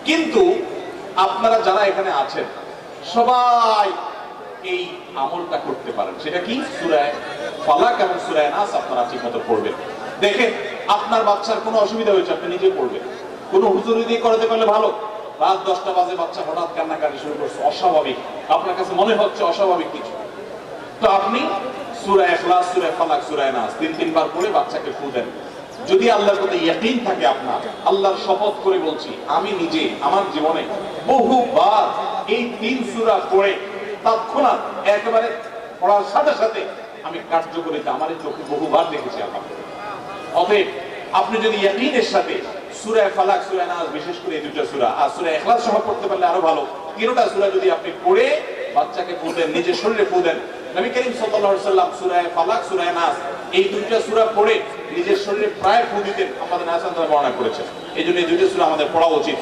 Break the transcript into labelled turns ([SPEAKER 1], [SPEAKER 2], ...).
[SPEAKER 1] কিন্তু আপনারা যারা এখানে আছেন সবাই এই আমলটা করতে পারেন। সেটা কি? সূরা ফালাক এবং সূরা নাস আপনারা ঠিকমতো পড়বেন। দেখেন আপনার বাচ্চার কোনো অসুবিধা হয়েছে, আপনি নিজে পড়বেন। কোনো হুজুরি দিয়ে করাতে পারলে ভালো। রাত 10টা বাজে বাচ্চা হঠাৎ কান্নাকাটি শুরু করছে, অস্বাভাবিক, আপনার কাছে মনে হচ্ছে অস্বাভাবিক কিছু, তো আপনি সূরা ইখলাস, সূরা ফালাক, সূরা নাস 3 বার পড়ে বাচ্চাকে ফু দেন। যদি আল্লাহর প্রতি ইয়াকিন থাকে আপনার, আল্লাহর শপথ করে বলছি, আমি নিজে আমার জীবনে বহুবার এই 3 সূরা পড়ে তৎক্ষণাৎ একেবারে পড়ার সাথে সাথে আমি কার্যকরিতা আমার চোখে বহুবার দেখেছি আমার। অতএব আপনি যদি ইয়াকিনের সাথে সূরা ফালাক, সূরা নাস, বিশেষ করে এই দুটো সূরা আর সূরা ইখলাস সহ পড়তে পারলে আরো ভালো, তিনটা সূরা যদি আপনি পড়ে বাচ্চাকে ফু দেন, নিজের শরীরে ফু দেন। নবী করিম সাল্লাল্লাহু আলাইহি ওয়াসাল্লাম সূরা ফালাক, সূরা নাস এই দুটো সূরা পড়ে নিজের শরীরে প্রায় ফু দিতেন, আমাদের হাসান তারা বর্ণনা করেছেন। এই জন্য এই দুটো সূরা আমাদের পড়া উচিত।